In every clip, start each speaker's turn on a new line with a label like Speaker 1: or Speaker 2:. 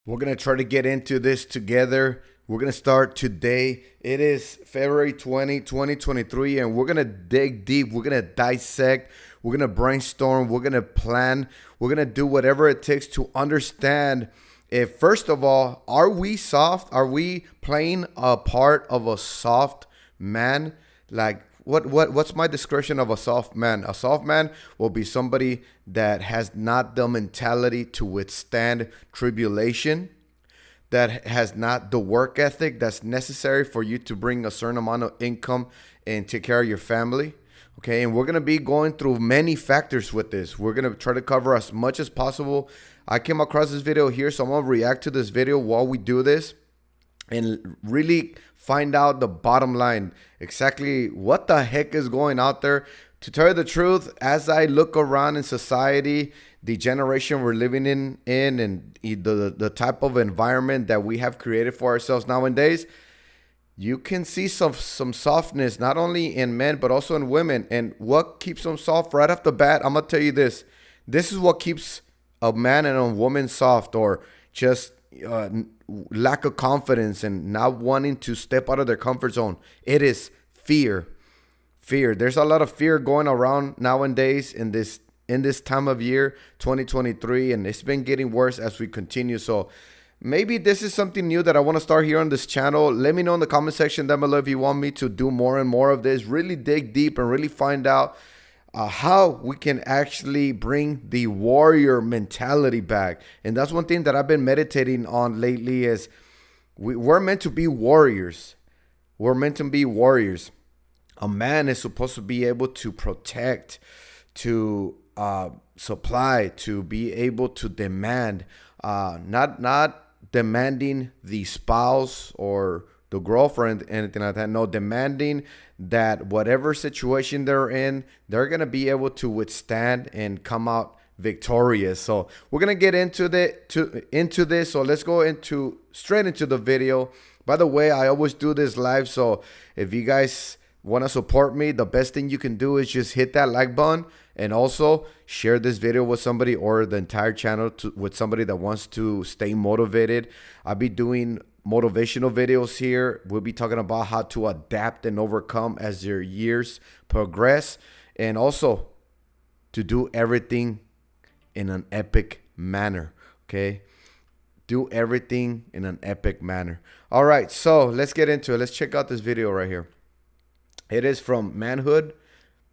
Speaker 1: We're going to try to get into this together. We're going to start today. It is February 2023, and we're going to dig deep. We're going to dissect. We're going to brainstorm. We're going to plan. We're going to do whatever it takes to understand if, first of all, are we soft? Are we playing a part of a soft man? Like, what's my description of a soft man? A soft man will be somebody that has not the mentality to withstand tribulation, that has not the work ethic that's necessary for you to bring a certain amount of income and take care of your family. Okay, and we're gonna be going through many factors with this. We're gonna try to cover as much as possible. I came across this video here, so I'm gonna react to this video while we do this and really find out the bottom line, exactly what the heck is going out there. To tell you the truth, as I look around in society, the generation we're living in and the type of environment that we have created for ourselves nowadays, you can see some softness, not only in men, but also in women. And what keeps them soft right off the bat, I'm going to tell you this. This is what keeps a man and a woman soft, or just lack of confidence and not wanting to step out of their comfort zone. It is fear. Fear. There's a lot of fear going around nowadays in this time of year, 2023, and it's been getting worse as we continue. So maybe this is something new that I want to start here on this channel. Let me know in the comment section down below if you want me to do more and more of this, really dig deep and really find out how we can actually bring the warrior mentality back. And that's one thing that I've been meditating on lately is we're meant to be warriors. We're meant to be warriors. A man is supposed to be able to protect, to supply, to be able to demand, not demanding the spouse or the girlfriend, anything like that. No, demanding that whatever situation they're in, they're going to be able to withstand and come out victorious. So we're going to get into this. So let's go straight into the video. By the way, I always do this live. So if you guys want to support me, the best thing you can do is just hit that like button and also share this video with somebody, or the entire channel with somebody that wants to stay motivated. I'll be doing motivational videos here. We'll be talking about how to adapt and overcome as your years progress, and also to do everything in an epic manner. Okay, do everything in an epic manner. All right, so let's get into it. Let's check out this video right here. It is from Manhood.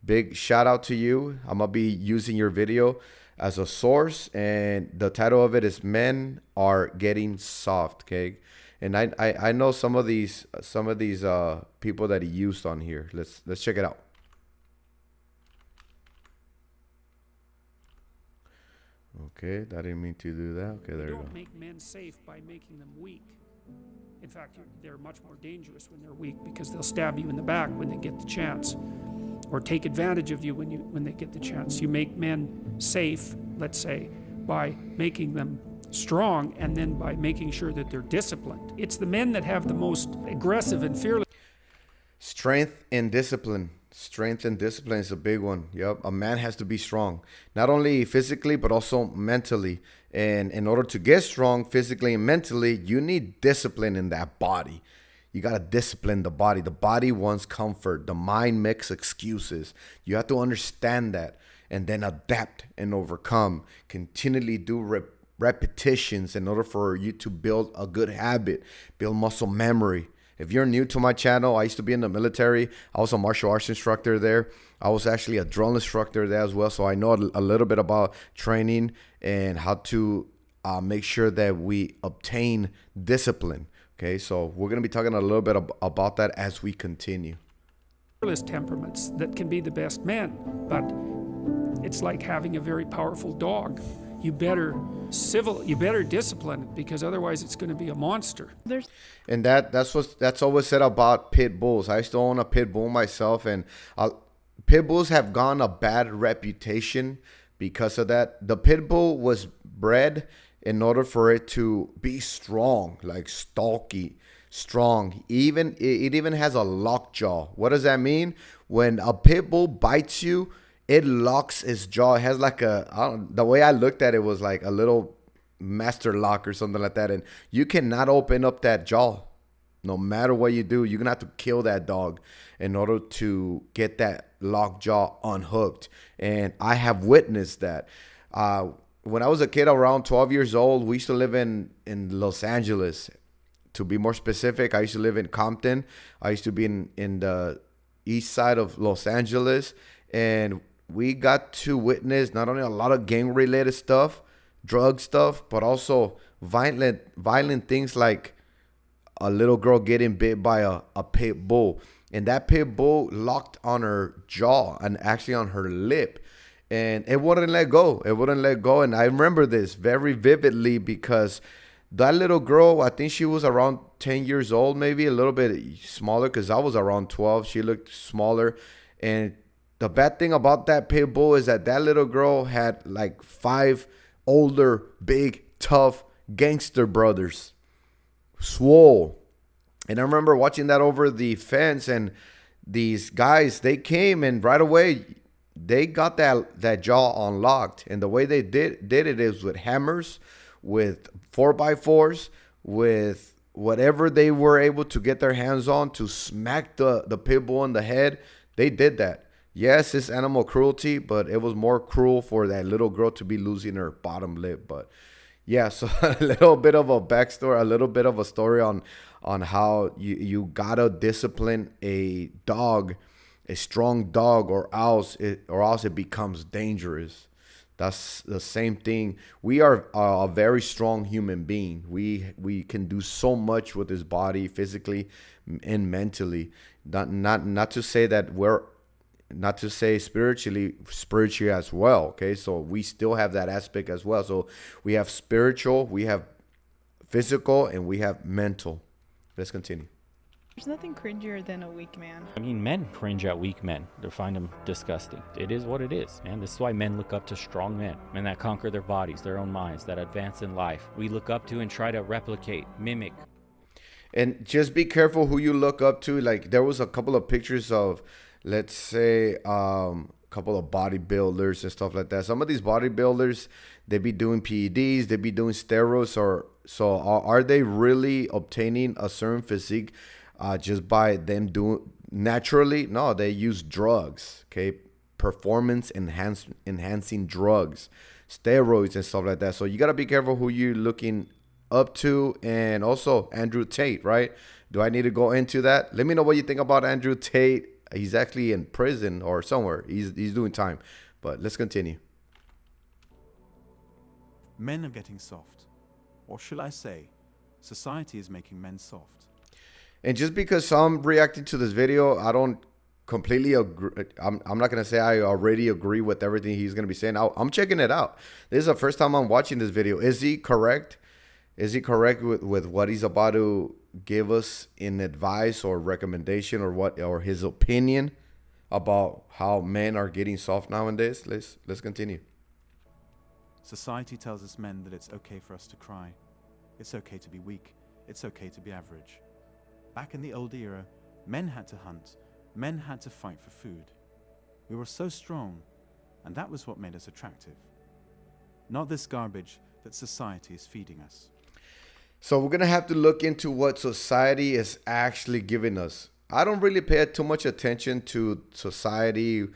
Speaker 1: Big shout out to you. I'm gonna be using your video as a source, and the title of it is "Men Are Getting Soft." Okay, and I know some of these people that he used on here. Let's check it out. Okay, I didn't mean to do that. Okay, there you go.
Speaker 2: Don't make men safe by making them weak. In fact, they're much more dangerous when they're weak, because they'll stab you in the back when they get the chance, or take advantage of you when they get the chance. You make men safe, let's say, by making them strong, and then by making sure that they're disciplined. It's the men that have the most aggressive and fearless.
Speaker 1: Strength and discipline. Strength and discipline is a big one. Yep. A man has to be strong, not only physically, but also mentally. And in order to get strong physically and mentally, you need discipline in that body. You got to discipline the body. The body wants comfort. The mind makes excuses. You have to understand that and then adapt and overcome. Continually do repetitions in order for you to build a good habit, build muscle memory. If you're new to my channel, I used to be in the military. I was a martial arts instructor there. I was actually a drill instructor there as well. So I know a little bit about training and how to make sure that we obtain discipline. Okay, so we're going to be talking a little bit about that as we continue.
Speaker 2: Fearless temperaments that can be the best men, but it's like having a very powerful dog. You better discipline it, because otherwise it's going to be a monster.
Speaker 1: And that's always said about pit bulls. I used to own a pit bull myself, and pit bulls have gone a bad reputation because of that. The pit bull was bred in order for it to be strong, like stalky, strong. It even has a lock jaw. What does that mean? When a pit bull bites you, it locks its jaw. It has like the way I looked at it was like a little master lock or something like that, and you cannot open up that jaw. No matter what you do, you're gonna have to kill that dog in order to get that lock jaw unhooked. And I have witnessed that. When I was a kid, around 12 years old, we used to live in Los Angeles. To be more specific, I used to live in Compton. I used to be in the east side of Los Angeles, and we got to witness not only a lot of gang-related stuff, drug stuff, but also violent things like a little girl getting bit by a pit bull. And that pit bull locked on her jaw and actually on her lip. And it wouldn't let go. It wouldn't let go. And I remember this very vividly because that little girl, I think she was around 10 years old, maybe a little bit smaller because I was around 12. She looked smaller. And the bad thing about that pit bull is that little girl had like 5 older, big, tough gangster brothers. Swole. And I remember watching that over the fence, and these guys, they came and right away they got that jaw unlocked. And the way they did it is with hammers, with 4x4s, with whatever they were able to get their hands on to smack the pit bull in the head. They did that. Yes, it's animal cruelty, but it was more cruel for that little girl to be losing her bottom lip. But yeah, so a little bit of a backstory, a little bit of a story on how you gotta discipline a dog, a strong dog, or else it becomes dangerous. That's the same thing. We are a very strong human being. We can do so much with this body, physically and mentally. Not to say that not to say spiritually as well. Okay, so we still have that aspect as well. So we have spiritual, we have physical, and we have mental. Let's continue.
Speaker 3: There's nothing cringier than a weak man.
Speaker 4: I mean, men cringe at weak men. They find them disgusting. It is what it is, man. This is why men look up to strong men that conquer their bodies, their own minds, that advance in life. We look up to and try to replicate, mimic.
Speaker 1: And just be careful who you look up to. Like, there was a couple of pictures of, let's say, a couple of bodybuilders and stuff like that. Some of these bodybuilders, they be doing PEDs, they be doing steroids, are they really obtaining a certain physique just by them doing naturally? No, they use drugs. Okay, performance enhancing drugs, steroids and stuff like that. So you gotta be careful who you're looking up to. And also Andrew Tate, right? Do I need to go into that? Let me know what you think about Andrew Tate. He's actually in prison or somewhere. He's doing time. But let's continue.
Speaker 5: Men are getting soft. Or should I say, society is making men soft.
Speaker 1: And just because I'm reacting to this video, I don't completely agree. I'm not going to say I already agree with everything he's going to be saying. I'm checking it out. This is the first time I'm watching this video. Is he correct? Is he correct with what he's about to give us in advice or recommendation or his opinion about how men are getting soft nowadays? Let's continue.
Speaker 5: Society tells us men that it's okay for us to cry. It's okay to be weak. It's okay to be average. Back in the old era, men had to hunt. Men had to fight for food. We were so strong, and that was what made us attractive. Not this garbage that society is feeding us.
Speaker 1: So we're going to have to look into what society is actually giving us. I don't really pay too much attention to society.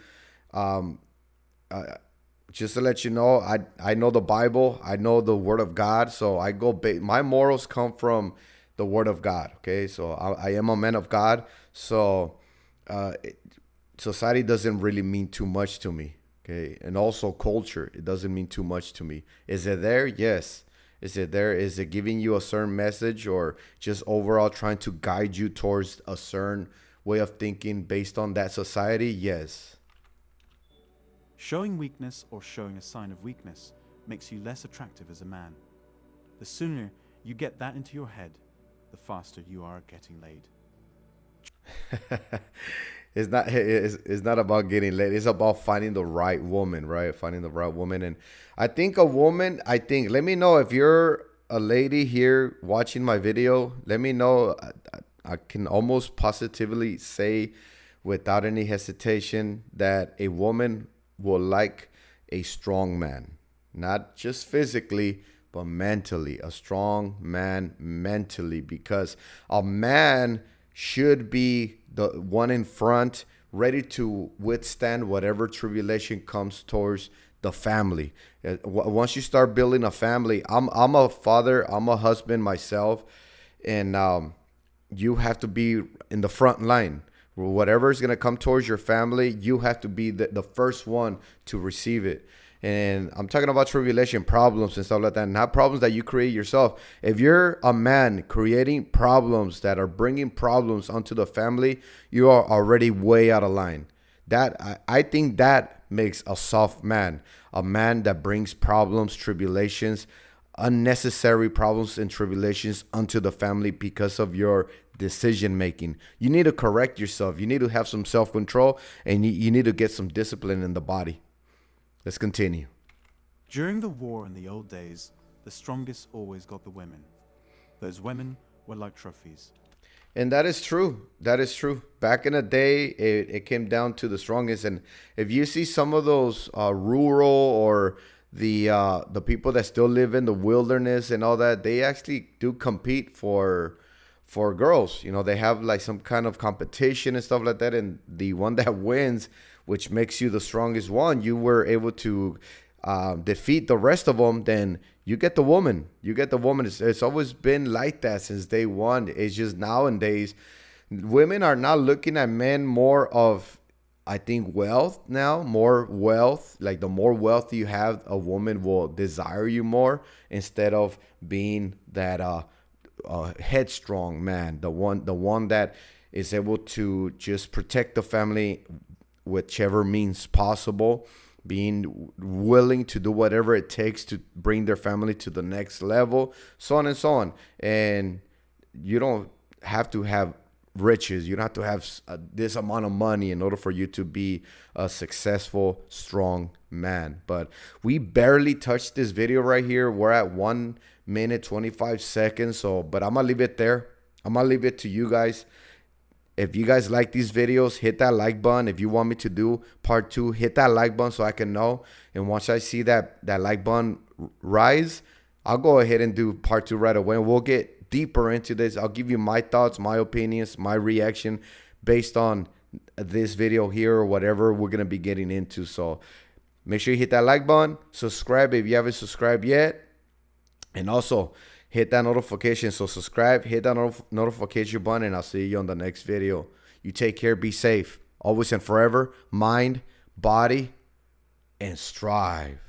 Speaker 1: Just to let you know, I know the Bible. I know the Word of God. So I go, my morals come from the Word of God. Okay, so I am a man of God. So society doesn't really mean too much to me. Okay, and also culture, it doesn't mean too much to me. Is it there? Yes. Is it there? Is it giving you a certain message or just overall trying to guide you towards a certain way of thinking based on that society? Yes.
Speaker 5: Showing weakness or showing a sign of weakness makes you less attractive as a man. The sooner you get that into your head, the faster you are at getting laid.
Speaker 1: It's not about getting laid. It's about finding the right woman, right? Finding the right woman. And I think let me know if you're a lady here watching my video. Let me know. I can almost positively say without any hesitation that a woman will like a strong man, not just physically, but mentally, a strong man mentally, because a man should be the one in front, ready to withstand whatever tribulation comes towards the family. Once you start building a family, I'm a father, I'm a husband myself, and you have to be in the front line. Whatever is going to come towards your family, you have to be the first one to receive it. And I'm talking about tribulation, problems and stuff like that, not problems that you create yourself. If you're a man creating problems that are bringing problems onto the family, you are already way out of line. That I think that makes a soft man, a man that brings problems, tribulations, unnecessary problems and tribulations onto the family because of your decision making. You need to correct yourself. You need to have some self-control, and you need to get some discipline in the body. Let's continue.
Speaker 5: During the war in the old days, the strongest always got the women. Those women were like trophies.
Speaker 1: And that is true. That is true. Back in the day, it came down to the strongest. And if you see some of those rural or the people that still live in the wilderness and all that, they actually do compete for girls. You know, they have like some kind of competition and stuff like that. And the one that wins, which makes you the strongest one, you were able to defeat the rest of them, then you get the woman. You get the woman. It's always been like that since day one. It's just nowadays, women are not looking at men more of, I think, wealth now. More wealth. Like the more wealth you have, a woman will desire you more, instead of being that headstrong man, the one that is able to just protect the family whichever means possible, being willing to do whatever it takes to bring their family to the next level, so on and so on. And you don't have to have riches. You don't have to have this amount of money in order for you to be a successful, strong man. But we barely touched this video right here. We're at 1 minute 25 seconds. But I'm gonna leave it there. I'm gonna leave it to you guys. If you guys like these videos, hit that like button. If you want me to do part 2, hit that like button so I can know. And once I see that like button rise, I'll go ahead and do part 2 right away. And we'll get deeper into this. I'll give you my thoughts, my opinions, my reaction based on this video here or whatever we're going to be getting into. So make sure you hit that like button. Subscribe if you haven't subscribed yet. And also, hit that notification. So subscribe, hit that notification button, and I'll see you on the next video. You take care, be safe, always and forever. Mind, body, and strive.